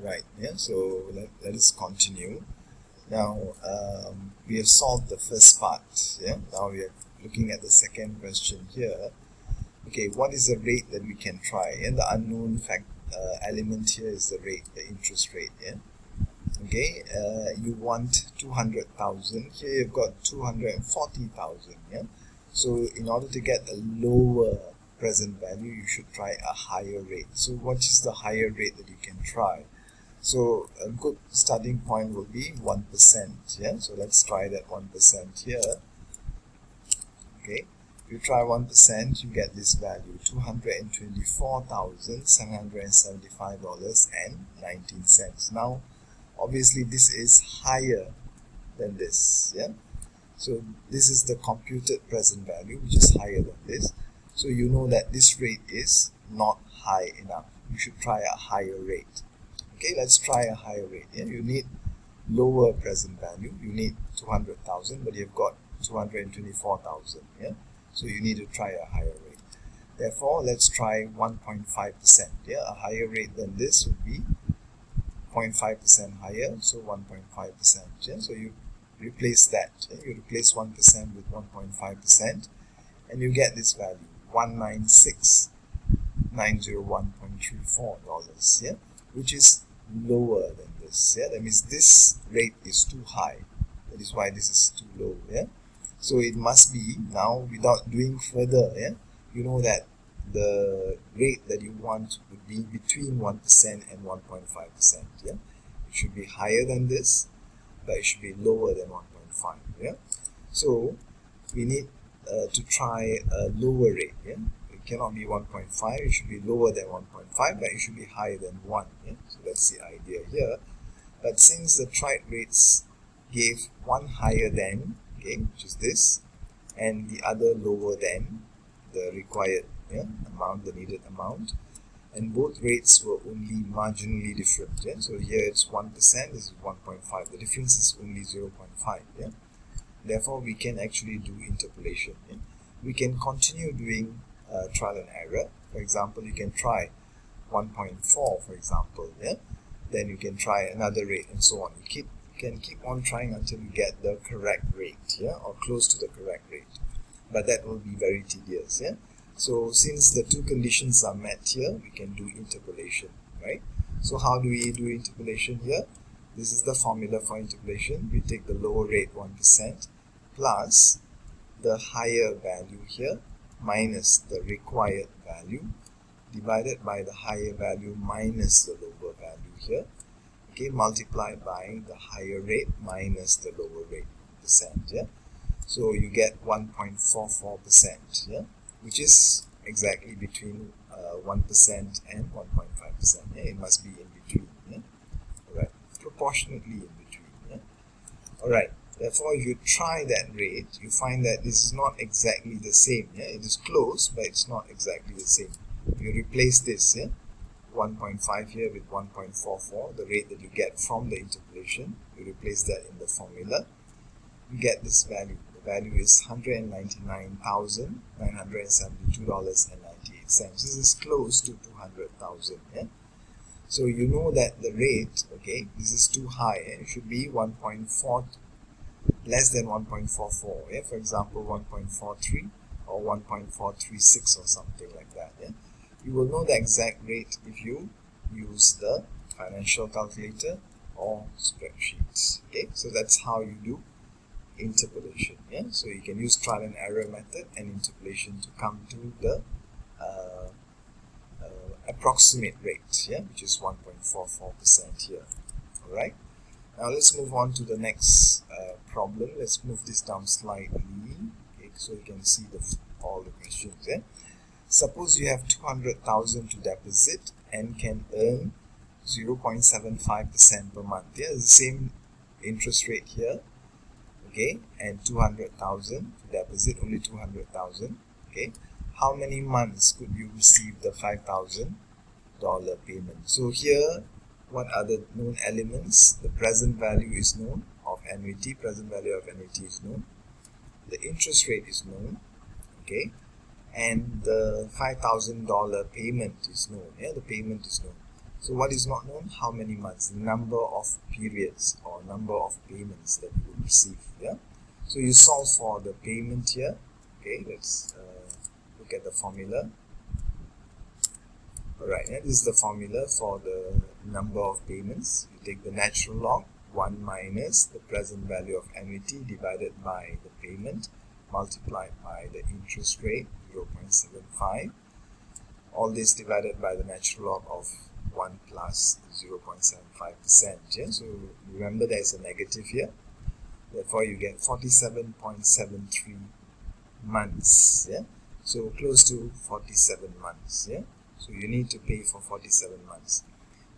Right, yeah, so let us continue. Now, we have solved the first part, yeah. Now we are looking at the second question here. Okay, what is the rate that we can try? And the unknown element here is the rate, the interest rate, yeah. Okay, you want 200,000. Here you've got 240,000, yeah. So in order to get a lower present value, you should try a higher rate. So what is the higher rate that you can try? So a good starting point will be 1%, yeah. So let's try that 1% here. Okay, if you try 1%, you get this value, $224,775.19. Now, obviously, this is higher than this, yeah. So this is the computed present value, which is higher than this. So you know that this rate is not high enough. You should try a higher rate. Okay, let's try a higher rate. Yeah? You need lower present value. You need 200,000, but you've got 224,000. Yeah, so you need to try a higher rate. Therefore, let's try 1.5%. Yeah, a higher rate than this would be 0.5% higher, so 1.5%. Yeah, so you replace that. Yeah? You replace 1% with 1.5%, and you get this value, $196,901.34. Yeah, which is lower than this. Yeah, that means this rate is too high. That is why this is too low. Yeah, so it must be now, without doing further. Yeah, you know that the rate that you want would be between 1% and 1.5%. Yeah, it should be higher than this, but it should be lower than 1.5. Yeah, so we need to try a lower rate. Yeah, it cannot be 1.5. It should be lower than 1.5, but it should be higher than 1. Yeah, so that's the idea here. But since the tried rates gave one higher than, okay, which is this, and the other lower than the required amount, the needed amount, and both rates were only marginally different. Yeah, so here it's 1%, this is 1.5. The difference is only 0.5. Yeah, therefore we can actually do interpolation. Yeah? We can continue doing trial and error. For example, you can try 1.4, for example. Yeah, then you can try another rate, and so on. You can keep on trying until you get the correct rate, yeah, or close to the correct rate. But that will be very tedious. Yeah. So since the two conditions are met here, we can do interpolation, right? So how do we do interpolation here? This is the formula for interpolation. We take the lower rate 1% plus the higher value here minus the required value divided by the higher value minus the lower value here. Okay, multiplied by the higher rate minus the lower rate percent. Yeah, so you get 1.44%. Yeah, which is exactly between 1% and 1.5%. Yeah, it must be in between. Yeah, all right, proportionately in between. Yeah, all right. Therefore, if you try that rate, you find that this is not exactly the same. Yeah, it is close, but it's not exactly the same. You replace this, yeah, 1.5 here with 1.44, the rate that you get from the interpolation. You replace that in the formula. You get this value. The value is $199,972.98. This is close to 200,000. Yeah. So you know that the rate, okay, this is too high. It should be 1.4, less than 1.44. Yeah. For example, 1.43 or 1.436 or something like that. Yeah. You will know the exact rate if you use the financial calculator or spreadsheets. Okay, so that's how you do interpolation. Yeah, so you can use trial and error method and interpolation to come to the approximate rate. Yeah, which is 1.44% here. All right. Now let's move on to the next problem. Let's move this down slightly, okay, so you can see all the questions. Yeah. Suppose you have 200,000 to deposit and can earn 0.75% per month. Yeah, the same interest rate here. Okay, and 200,000 to deposit, only 200,000. Okay, how many months could you receive the $5,000 payment? So here, what are the known elements? The present value is known of annuity. Present value of annuity is known. The interest rate is known. Okay. And the $5,000 payment is known. Yeah, the payment is known. So what is not known? How many months, the number of periods or number of payments that you will receive. Yeah. So you solve for the payment here. Okay, let's look at the formula. Alright, yeah, this is the formula for the number of payments. You take the natural log, 1 minus the present value of annuity divided by the payment multiplied by the interest rate, 0.75. All this divided by the natural log of 1 plus 0.75%. Yeah? So remember there is a negative here. Therefore you get 47.73 months. Yeah? So close to 47 months. Yeah? So you need to pay for 47 months.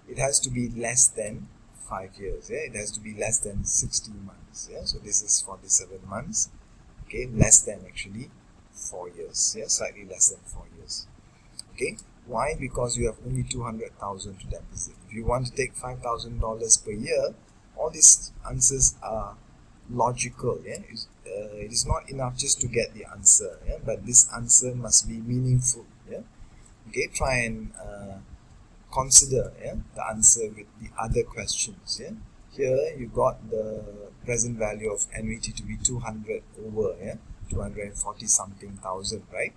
It has to be less than 5 years. Yeah? It has to be less than 60 months. Yeah? So this is 47 months. Okay, less than actually 4 years. Yeah, slightly less than 4 years. Okay, why? Because you have only 200,000 to deposit. If you want to take $5,000 per year, all these answers are logical. Yeah, it is not enough just to get the answer. Yeah, but this answer must be meaningful. Yeah. Okay, try and consider the answer with the other questions. Yeah, here you got the present value of annuity to be 200 over 240 something thousand, right?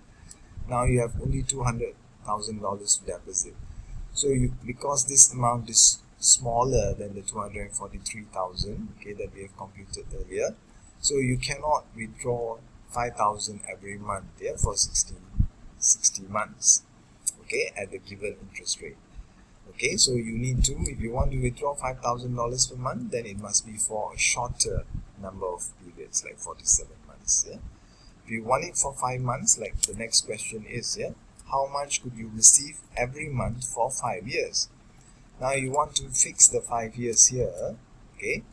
Now you have only $200,000 to deposit. So you, because this amount is smaller than the 243,000 that we have computed earlier, so you cannot withdraw 5,000 every month for 60 months at the given interest rate. Okay, so you need to, if you want to withdraw $5,000 per month, then it must be for a shorter number of periods, like 47 months. Yeah? If you want it for 5 months, like the next question is, how much could you receive every month for 5 years? Now you want to fix the 5 years here. Okay,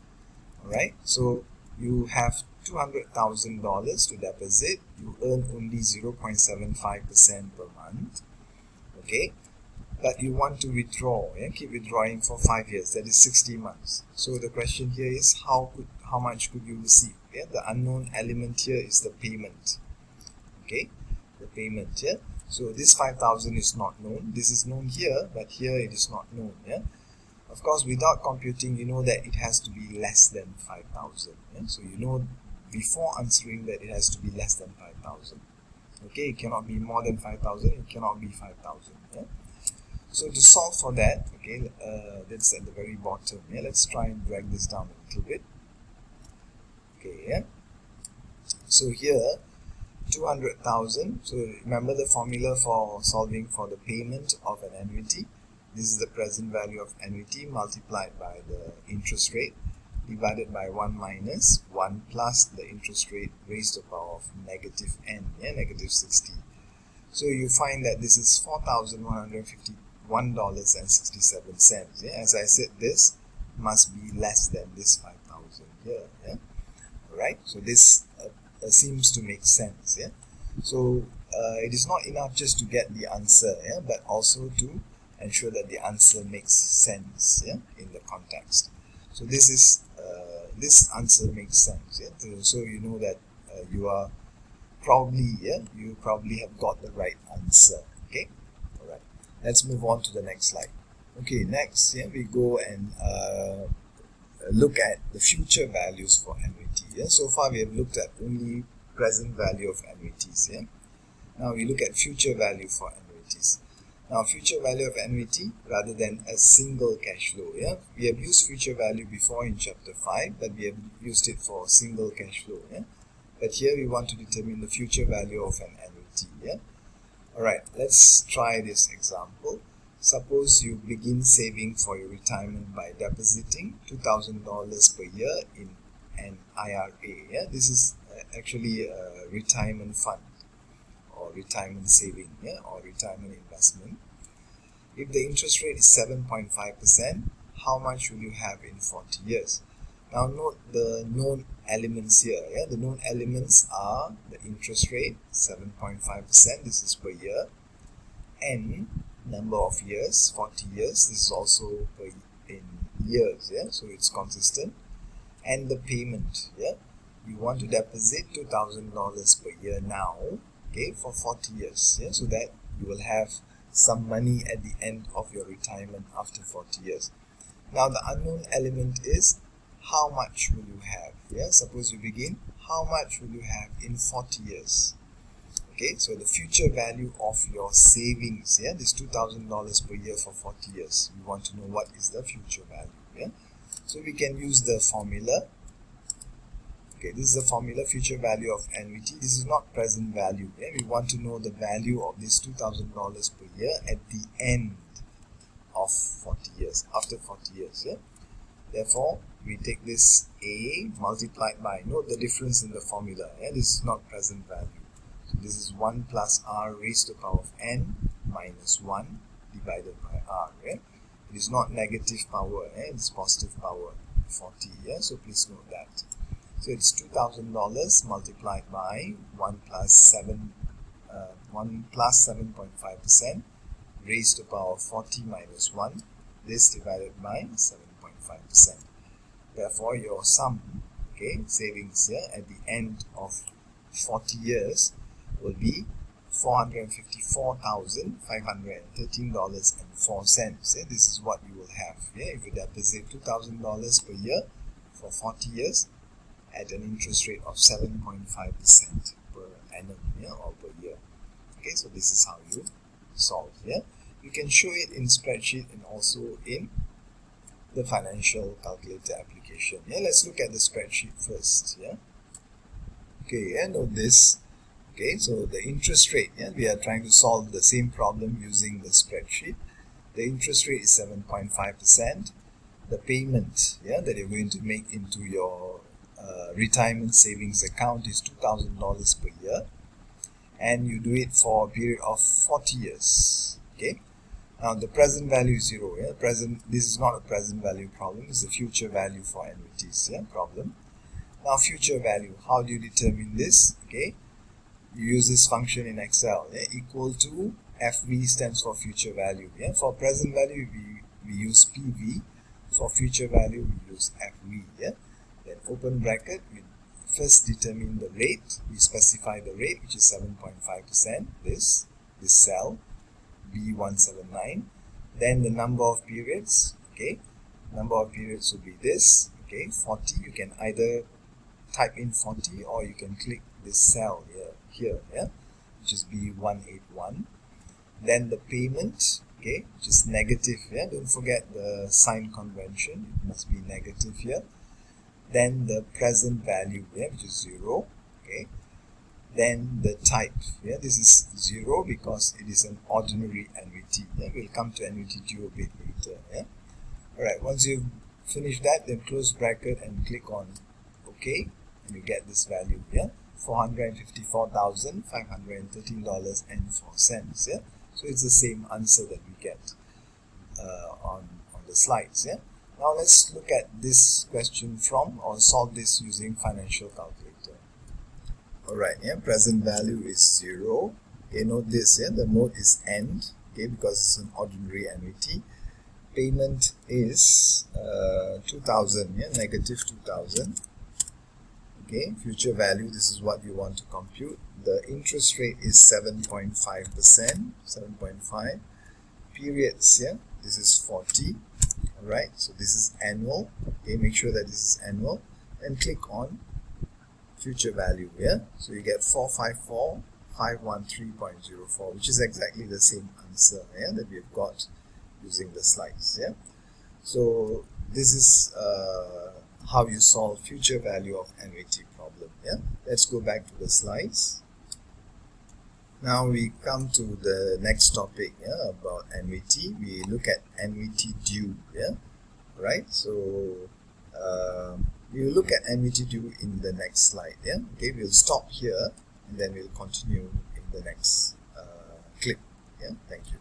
alright, so you have $200,000 to deposit. You earn only 0.75% per month. Okay, but you want to withdraw, keep withdrawing for 5 years, that is 60 months. So the question here is how much could you receive? The unknown element here is the payment. Okay, the payment here. So this 5,000 is not known. This is known here, but here it is not known. Of course, without computing, you know that it has to be less than 5,000. So you know before answering that it has to be less than 5,000. Okay, it cannot be more than 5,000. It cannot be 5,000. So to solve for that, okay, that's at the very bottom. Let's try and drag this down a little bit. Okay, so here 200,000. So remember the formula for solving for the payment of an annuity. This is the present value of annuity multiplied by the interest rate divided by 1 minus 1 plus the interest rate raised to the power of negative n, negative 60. So you find that this is $4,151.67. As I said, this must be less than this 5,000 here. Alright, so this seems to make sense. So it is not enough just to get the answer, but also to ensure that the answer makes sense in the context. So this is this answer makes sense. So you know that you are probably you probably have got the right answer. Okay, all right. Let's move on to the next slide. Okay, next we go and look at the future values for annuity. So far we have looked at only present value of annuities. Now we look at future value for annuities. Now future value of annuity rather than a single cash flow. We have used future value before in chapter 5, but we have used it for single cash flow. But here we want to determine the future value of an annuity. Alright, let's try this example. Suppose you begin saving for your retirement by depositing $2,000 per year in an IRA. This is actually a retirement fund or retirement saving or retirement investment. If the interest rate is 7.5%, how much will you have in 40 years? Now note the known elements here. The known elements are the interest rate, 7.5%, this is per year, and number of years, 40 years, this is also in years, so it's consistent, and the payment. You want to deposit $2,000 per year now, for 40 years, so that you will have some money at the end of your retirement after 40 years. Now the unknown element is how much will you have? Yeah, suppose you begin, how much will you have in 40 years? Okay, so the future value of your savings, yeah, this $2,000 per year for 40 years. We want to know what is the future value. Yeah, so we can use the formula. Okay, this is the formula, future value of annuity. This is not present value. Yeah, we want to know the value of this $2,000 per year at the end of 40 years, after 40 years. Yeah, therefore we take this A multiplied by, note the difference in the formula. Yeah, this is not present value. So this is 1 plus r raised to the power of n minus 1 divided by r. Yeah? It is not negative power, it is positive power, 40. Yeah? So please note that. So it's $2,000 multiplied by 1 plus 7.5% raised to the power of 40 minus 1. This divided by 7.5%. Therefore your sum, okay, savings here at the end of 40 years will be $454,513.04. Yeah, this is what you will have. Yeah, if you deposit $2,000 per year for 40 years at an interest rate of 7.5% per annum, yeah, or per year. Okay, so this is how you solve. Yeah, you can show it in spreadsheet and also in the financial calculator application. Yeah, let's look at the spreadsheet first. Yeah. Okay, yeah, note this. Okay, so the interest rate, yeah, we are trying to solve the same problem using the spreadsheet. The interest rate is 7.5%. The payment, yeah, that you're going to make into your retirement savings account is $2,000 per year, and you do it for a period of 40 years. Okay, now the present value is 0. Yeah, this is not a present value problem, it's a future value for annuities. Yeah, problem. Now future value, how do you determine this? Okay, you use this function in Excel. Yeah, equal to FV stands for future value. Yeah, for present value we use PV. For future value we use FV. Yeah, then open bracket, we first determine the rate. We specify the rate, which is 7.5%. This cell B179. Then the number of periods. Okay, number of periods will be this. Okay, 40. You can either type in 40 or you can click this cell here, yeah, which is B181. Then the payment, okay, which is negative. Yeah, don't forget the sign convention, it must be negative here. Then the present value, yeah, which is 0. Okay, then the type, yeah, this is 0 because it is an ordinary annuity. Yeah, we'll come to annuity due a bit later. Yeah, all right, once you've finished that, then close bracket and click on OK, and you get this value. Yeah, $454,513.04. Yeah, so it's the same answer that we get on the slides. Yeah, now let's look at this question from, or solve this using financial calculator. Alright, yeah, present value is 0. Okay, note this, yeah, the note is end, okay, because it's an ordinary annuity. Payment is 2,000, yeah, negative 2,000. Okay, future value, this is what you want to compute. The interest rate is 7.5%, 7.5. Periods, yeah, this is 40. Alright, so this is annual. Okay, make sure that this is annual. And click on future value, yeah. So you get 454,513.04, which is exactly the same answer, yeah, that we've got using the slides, yeah. So this is how you solve future value of annuity problem. Yeah, let's go back to the slides. Now we come to the next topic, yeah, about annuity. We look at annuity due. Yeah, right. So we will look at annuity due in the next slide. Yeah, okay. We'll stop here and then we'll continue in the next clip. Yeah, thank you.